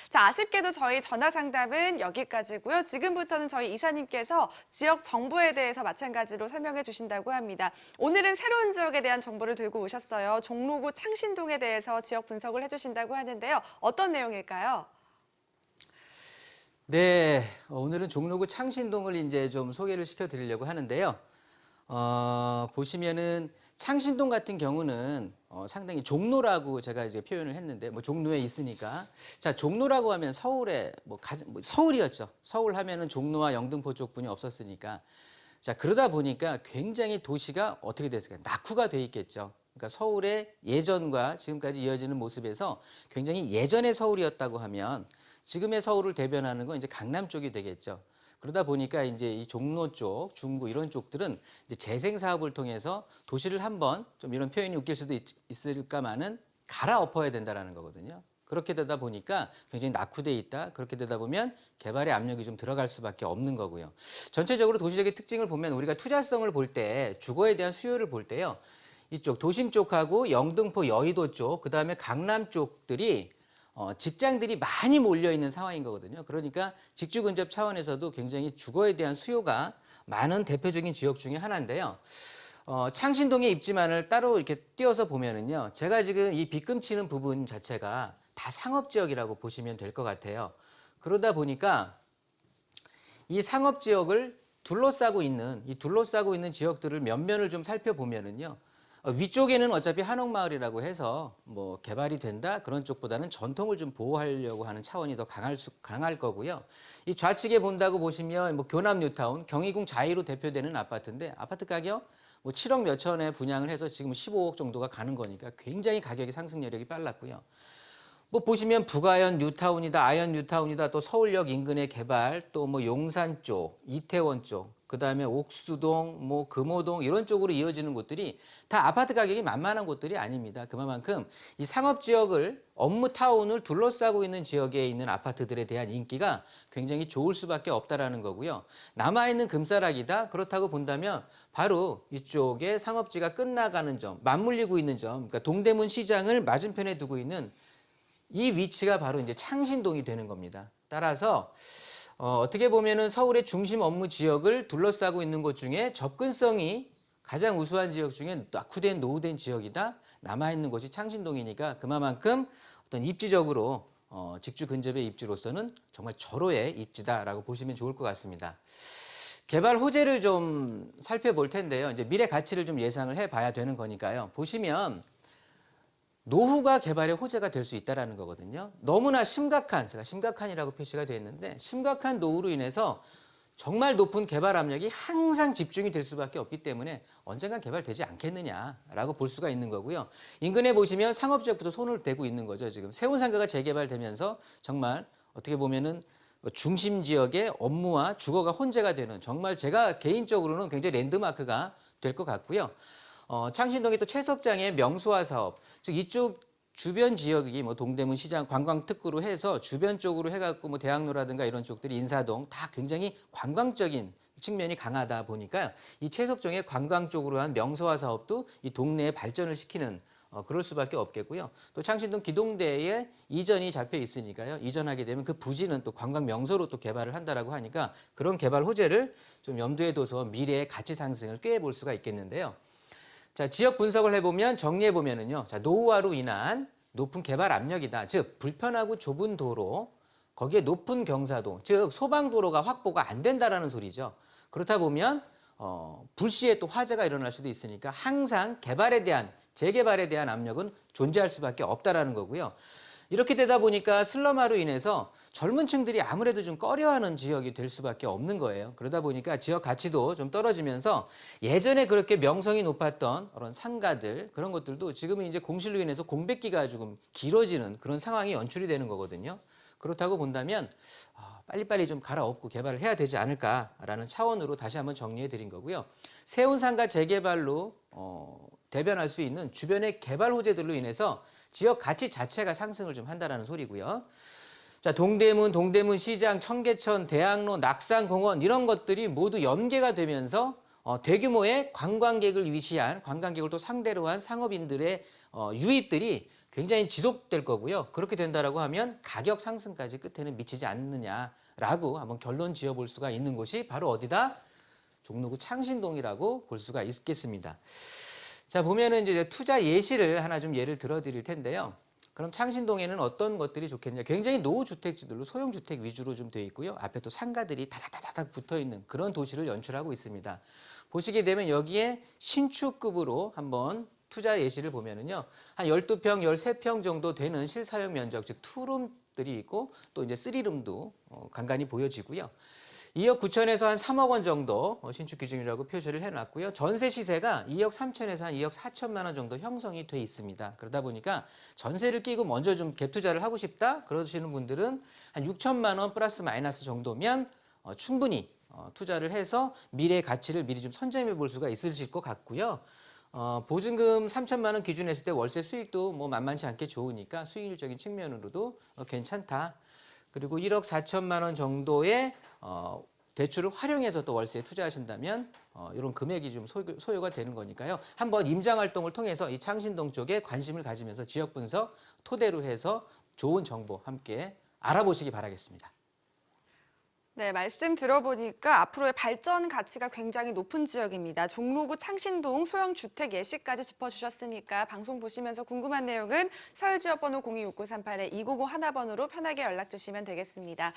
자, 아쉽게도 저희 전화 상담은 여기까지고요. 지금부터는 저희 이사님께서 지역 정보에 대해서 마찬가지로 설명해 주신다고 합니다. 오늘은 새로운 지역에 대한 정보를 들고 오셨어요. 종로구 창신동에 대해서 지역 분석을 해주신다고 하는데요. 어떤 내용일까요? 네, 오늘은 종로구 창신동을 이제 좀 소개를 시켜드리려고 하는데요. 보시면은 창신동 같은 경우는 상당히 종로라고 제가 이제 표현을 했는데, 뭐 종로에 있으니까. 자, 종로라고 하면 서울에 서울이었죠. 서울 하면은 종로와 영등포 쪽뿐이 없었으니까. 자, 그러다 보니까 굉장히 도시가 어떻게 됐을까요? 낙후가 돼 있겠죠. 그러니까 서울의 예전과 지금까지 이어지는 모습에서 굉장히 예전의 서울이었다고 하면 지금의 서울을 대변하는 건 이제 강남 쪽이 되겠죠. 그러다 보니까 이제 이 종로 쪽, 중구 이런 쪽들은 이제 재생 사업을 통해서 도시를 한번 좀 이런 표현이 웃길 수도 있을까만은 갈아엎어야 된다라는 거거든요. 그렇게 되다 보니까 굉장히 낙후돼 있다. 그렇게 되다 보면 개발의 압력이 좀 들어갈 수밖에 없는 거고요. 전체적으로 도시적인 특징을 보면 우리가 투자성을 볼 때 주거에 대한 수요를 볼 때요. 이쪽 도심 쪽하고 영등포, 여의도 쪽, 그다음에 강남 쪽들이 직장들이 많이 몰려 있는 상황인 거거든요. 그러니까 직주 근접 차원에서도 굉장히 주거에 대한 수요가 많은 대표적인 지역 중에 하나인데요. 창신동의 입지만을 따로 이렇게 띄어서 보면은요. 제가 지금 이 빗금치는 부분 자체가 다 상업 지역이라고 보시면 될 것 같아요. 그러다 보니까 이 상업 지역을 둘러싸고 있는 지역들을 면면을 좀 살펴보면은요. 위쪽에는 어차피 한옥마을이라고 해서 뭐 개발이 된다 그런 쪽보다는 전통을 좀 보호하려고 하는 차원이 더 강할 거고요. 이 좌측에 본다고 보시면 뭐 교남 뉴타운, 경희궁 자이로 대표되는 아파트인데 아파트 가격 뭐 7억 몇 천에 분양을 해서 지금 15억 정도가 가는 거니까 굉장히 가격의 상승 여력이 빨랐고요. 뭐 보시면 북아현 뉴타운이다, 아현 뉴타운이다, 또 서울역 인근의 개발, 또 뭐 용산 쪽, 이태원 쪽, 그다음에 옥수동, 뭐 금호동 이런 쪽으로 이어지는 곳들이 다 아파트 가격이 만만한 곳들이 아닙니다. 그만큼 이 상업 지역을 업무 타운을 둘러싸고 있는 지역에 있는 아파트들에 대한 인기가 굉장히 좋을 수밖에 없다라는 거고요. 남아 있는 금싸라기다. 그렇다고 본다면 바로 이쪽에 상업지가 끝나가는 점, 맞물리고 있는 점, 그러니까 동대문 시장을 맞은편에 두고 있는 이 위치가 바로 이제 창신동이 되는 겁니다. 따라서 어떻게 보면은 서울의 중심 업무 지역을 둘러싸고 있는 곳 중에 접근성이 가장 우수한 지역 중에 낙후된 노후된 지역이다. 남아있는 곳이 창신동이니까 그만큼 어떤 입지적으로 직주 근접의 입지로서는 정말 절호의 입지다라고 보시면 좋을 것 같습니다. 개발 호재를 좀 살펴볼 텐데요. 이제 미래 가치를 좀 예상을 해봐야 되는 거니까요. 보시면 노후가 개발의 호재가 될 수 있다는 거거든요. 너무나 심각한, 제가 심각한이라고 표시가 되어 있는데 심각한 노후로 인해서 정말 높은 개발 압력이 항상 집중이 될 수밖에 없기 때문에 언젠간 개발되지 않겠느냐라고 볼 수가 있는 거고요. 인근에 보시면 상업지역부터 손을 대고 있는 거죠. 지금 세운상가가 재개발되면서 정말 어떻게 보면은 중심 지역의 업무와 주거가 혼재가 되는 정말 제가 개인적으로는 굉장히 랜드마크가 될 것 같고요. 창신동의 또 채석장의 명소화 사업, 즉 이쪽 주변 지역이 뭐 동대문 시장 관광 특구로 해서 주변 쪽으로 해갖고 뭐 대학로라든가 이런 쪽들이 인사동 다 굉장히 관광적인 측면이 강하다 보니까 이 채석장의 관광 쪽으로 한 명소화 사업도 이 동네의 발전을 시키는 그럴 수밖에 없겠고요. 또 창신동 기동대에 이전이 잡혀 있으니까요. 이전하게 되면 그 부지는 또 관광 명소로 또 개발을 한다라고 하니까 그런 개발 호재를 좀 염두에 둬서 미래의 가치 상승을 꾀해볼 수가 있겠는데요. 자, 지역 분석을 해보면 정리해보면은요. 자, 노후화로 인한 높은 개발 압력이다. 즉 불편하고 좁은 도로, 거기에 높은 경사도, 즉 소방도로가 확보가 안 된다라는 소리죠. 그렇다 보면 불시에 또 화재가 일어날 수도 있으니까 항상 개발에 대한 재개발에 대한 압력은 존재할 수밖에 없다라는 거고요. 이렇게 되다 보니까 슬럼화로 인해서 젊은 층들이 아무래도 좀 꺼려하는 지역이 될 수밖에 없는 거예요. 그러다 보니까 지역 가치도 좀 떨어지면서 예전에 그렇게 명성이 높았던 그런 상가들 그런 것들도 지금은 이제 공실로 인해서 공백기가 조금 길어지는 그런 상황이 연출이 되는 거거든요. 그렇다고 본다면 빨리빨리 좀 갈아엎고 개발을 해야 되지 않을까라는 차원으로 다시 한번 정리해 드린 거고요. 세운상가 재개발로 대변할 수 있는 주변의 개발 호재들로 인해서 지역 가치 자체가 상승을 좀 한다라는 소리고요. 자, 동대문 시장, 청계천, 대학로, 낙산공원 이런 것들이 모두 연계가 되면서 대규모의 관광객을 위시한 관광객을 또 상대로 한 상업인들의 유입들이 굉장히 지속될 거고요. 그렇게 된다라고 하면 가격 상승까지 끝에는 미치지 않느냐라고 한번 결론 지어볼 수가 있는 곳이 바로 어디다? 종로구 창신동이라고 볼 수가 있겠습니다. 자, 보면은 이제 투자 예시를 하나 좀 예를 들어 드릴 텐데요. 그럼 창신동에는 어떤 것들이 좋겠냐? 굉장히 노후주택지들로 소형주택 위주로 좀 되어 있고요. 앞에 또 상가들이 다닥다닥 붙어 있는 그런 도시를 연출하고 있습니다. 보시게 되면 여기에 신축급으로 한번 투자 예시를 보면은요. 한 12평, 13평 정도 되는 실사용 면적, 즉 투룸들이 있고 또 이제 3룸도 간간히 보여지고요. 2억 9천에서 한 3억 원 정도 신축 기준이라고 표시를 해놨고요. 전세 시세가 2억 3천에서 한 2억 4천만 원 정도 형성이 돼 있습니다. 그러다 보니까 전세를 끼고 먼저 좀 갭 투자를 하고 싶다 그러시는 분들은 한 6천만 원 플러스 마이너스 정도면 충분히 투자를 해서 미래의 가치를 미리 좀 선점해 볼 수가 있으실 것 같고요. 보증금 3천만 원 기준 했을 때 월세 수익도 뭐 만만치 않게 좋으니까 수익률적인 측면으로도 괜찮다. 그리고 1억 4천만 원 정도의 대출을 활용해서 또 월세에 투자하신다면 이런 금액이 좀 소요가 되는 거니까요. 한번 임장 활동을 통해서 이 창신동 쪽에 관심을 가지면서 지역 분석 토대로 해서 좋은 정보 함께 알아보시기 바라겠습니다. 네, 말씀 들어보니까 앞으로의 발전 가치가 굉장히 높은 지역입니다. 종로구 창신동 소형주택 예시까지 짚어주셨으니까 방송 보시면서 궁금한 내용은 서울지역번호 026938-2951번으로 편하게 연락 주시면 되겠습니다.